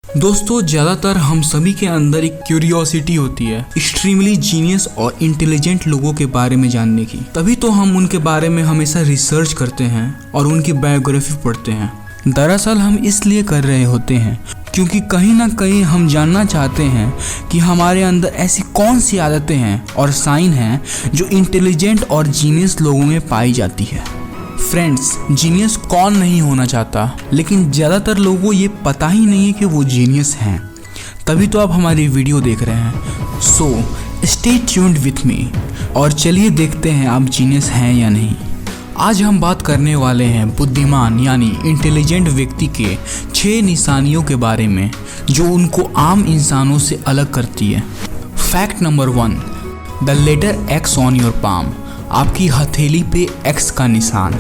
दोस्तों, ज़्यादातर हम सभी के अंदर एक क्यूरियोसिटी होती है एक्सट्रीमली जीनियस और इंटेलिजेंट लोगों के बारे में जानने की। तभी तो हम उनके बारे में हमेशा रिसर्च करते हैं और उनकी बायोग्राफी पढ़ते हैं। दरअसल हम इसलिए कर रहे होते हैं क्योंकि कहीं ना कहीं हम जानना चाहते हैं कि हमारे अंदर ऐसी कौन सी आदतें हैं और साइन हैं जो इंटेलिजेंट और जीनियस लोगों में पाई जाती है। फ्रेंड्स, जीनियस कौन नहीं होना चाहता, लेकिन ज़्यादातर लोगों को ये पता ही नहीं है कि वो जीनियस हैं। तभी तो आप हमारी वीडियो देख रहे हैं। So stay tuned with me और चलिए देखते हैं आप जीनियस हैं या नहीं। आज हम बात करने वाले हैं बुद्धिमान यानी इंटेलिजेंट व्यक्ति के 6 निशानियों के बारे में जो उनको आम इंसानों से अलग करती है। Fact number 1, the letter X on your palm. आपकी हथेली पे एक्स का निशान।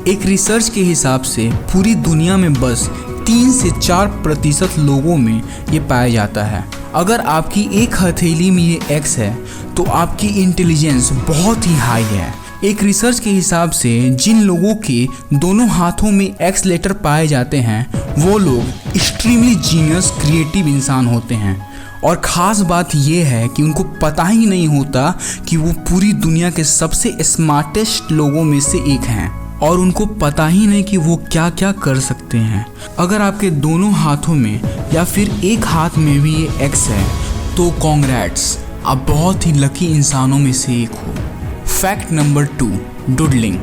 एक रिसर्च के हिसाब से पूरी दुनिया में बस 3 से 4% लोगों में ये पाया जाता है। अगर आपकी एक हथेली में ये एक्स है तो आपकी इंटेलिजेंस बहुत ही हाई है। एक रिसर्च के हिसाब से जिन लोगों के दोनों हाथों में एक्स लेटर पाए जाते हैं वो लोग एक्सट्रीमली जीनियस क्रिएटिव इंसान होते हैं। और ख़ास बात यह है कि उनको पता ही नहीं होता कि वो पूरी दुनिया के सबसे स्मार्टेस्ट लोगों में से एक हैं और उनको पता ही नहीं कि वो क्या क्या कर सकते हैं। अगर आपके दोनों हाथों में या फिर एक हाथ में भी ये एक्स है तो कॉन्ग्रेट्स, आप बहुत ही लकी इंसानों में से एक हो। Fact number 2, doodling.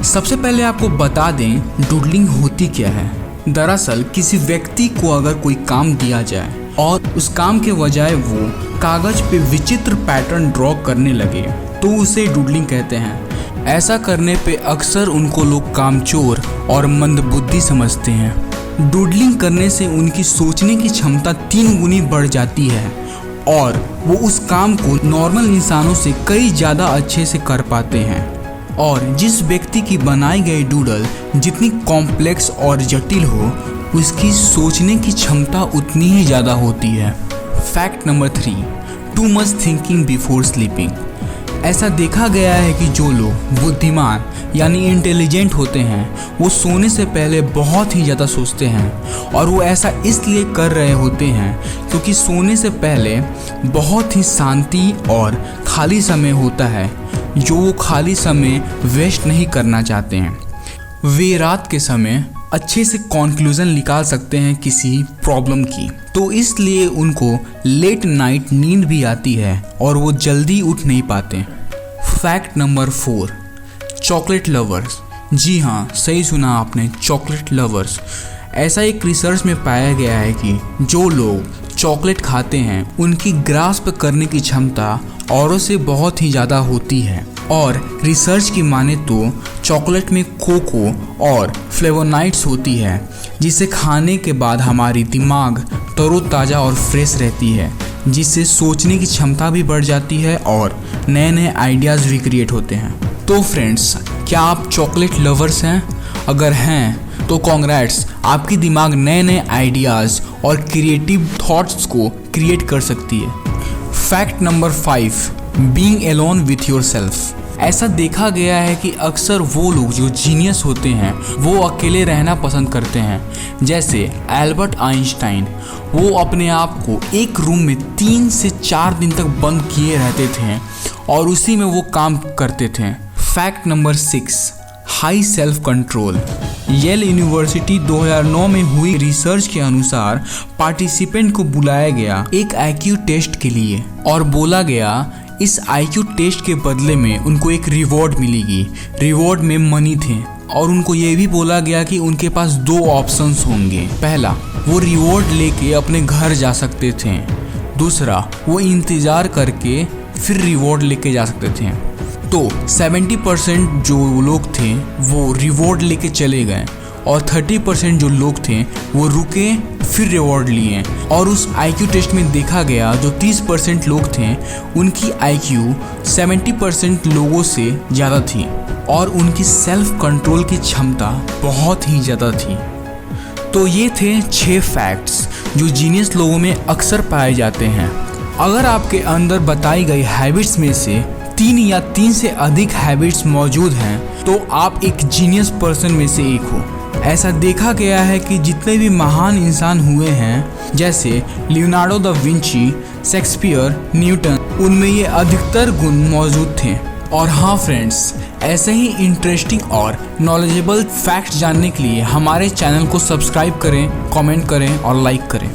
सबसे पहले आपको बता दें डूडलिंग होती क्या है। दरअसल किसी व्यक्ति को अगर कोई काम दिया जाए और उस काम के बजाय वो कागज पे विचित्र पैटर्न ड्रॉ करने लगे तो उसे डूडलिंग कहते हैं। ऐसा करने पे अक्सर उनको लोग कामचोर और मंदबुद्धि समझते हैं। डूडलिंग करने से उनकी सोचने की क्षमता 3 गुनी बढ़ जाती है और वो उस काम को नॉर्मल इंसानों से कई ज़्यादा अच्छे से कर पाते हैं। और जिस व्यक्ति की बनाई गई डूडल जितनी कॉम्प्लेक्स और जटिल हो उसकी सोचने की क्षमता उतनी ही ज़्यादा होती है। Fact number 3, too much thinking before sleeping. ऐसा देखा गया है कि जो लोग बुद्धिमान यानी इंटेलिजेंट होते हैं वो सोने से पहले बहुत ही ज़्यादा सोचते हैं। और वो ऐसा इसलिए कर रहे होते हैं क्योंकि सोने से पहले बहुत ही शांति और खाली समय होता है जो वो खाली समय वेस्ट नहीं करना चाहते हैं। वे रात के समय अच्छे से कॉन्क्लूज़न निकाल सकते हैं किसी प्रॉब्लम की, तो इसलिए उनको लेट नाइट नींद भी आती है और वो जल्दी उठ नहीं पाते। Fact number 4, chocolate lovers. जी हाँ, सही सुना आपने, चॉकलेट लवर्स। ऐसा एक रिसर्च में पाया गया है कि जो लोग चॉकलेट खाते हैं उनकी ग्रास्प करने की क्षमता औरों से बहुत ही ज़्यादा होती है। और रिसर्च की माने तो चॉकलेट में कोको और फ्लेवोनाइड्स होती है जिसे खाने के बाद हमारी दिमाग तरोताज़ा और फ्रेश रहती है, जिससे सोचने की क्षमता भी बढ़ जाती है और नए नए आइडियाज़ भी क्रिएट होते हैं। तो फ्रेंड्स, क्या आप चॉकलेट लवर्स हैं? अगर हैं तो कॉन्ग्रेट्स, आपकी दिमाग नए नए आइडियाज़ और क्रिएटिव थॉट्स को क्रिएट कर सकती है। Fact number 5, being alone with yourself. ऐसा देखा गया है कि अक्सर वो लोग जो जीनियस होते हैं वो अकेले रहना पसंद करते हैं। जैसे एल्बर्ट आइंस्टाइन, वो अपने आप को एक रूम में 3 से 4 दिन तक बंद किए रहते थे और उसी में वो काम करते थे। Fact number 6, high self control. Yale university 2009 में हुई रिसर्च के अनुसार पार्टिसिपेंट को बुलाया गया एक IQ टेस्ट के लिए और बोला गया इस IQ टेस्ट के बदले में उनको एक रिवॉर्ड मिलेगी। रिवॉर्ड में मनी थे और उनको ये भी बोला गया कि उनके पास 2 ऑप्शंस होंगे। पहला, वो रिवॉर्ड लेके अपने घर जा सकते थे। दूसरा, वो इंतज़ार करके फिर रिवॉर्ड लेके जा सकते थे। तो 70% जो लोग थे वो रिवॉर्ड लेके चले गए और 30% जो लोग थे वो रुके फिर रिवॉर्ड लिए। और उस IQ टेस्ट में देखा गया जो 30% लोग थे उनकी IQ 70% लोगों से ज़्यादा थी और उनकी सेल्फ कंट्रोल की क्षमता बहुत ही ज़्यादा थी। तो ये थे 6 फैक्ट्स जो जीनियस लोगों में अक्सर पाए जाते हैं। अगर आपके अंदर बताई गई हैबिट्स में से 3 या 3 से अधिक हैबिट्स मौजूद हैं तो आप एक जीनियस पर्सन में से एक हो। ऐसा देखा गया है कि जितने भी महान इंसान हुए हैं जैसे Leonardo da Vinci, Shakespeare, Newton, उनमें ये अधिकतर गुण मौजूद थे। और हाँ फ्रेंड्स, ऐसे ही इंटरेस्टिंग और नॉलेजेबल फैक्ट्स जानने के लिए हमारे चैनल को सब्सक्राइब करें, कमेंट करें और लाइक करें।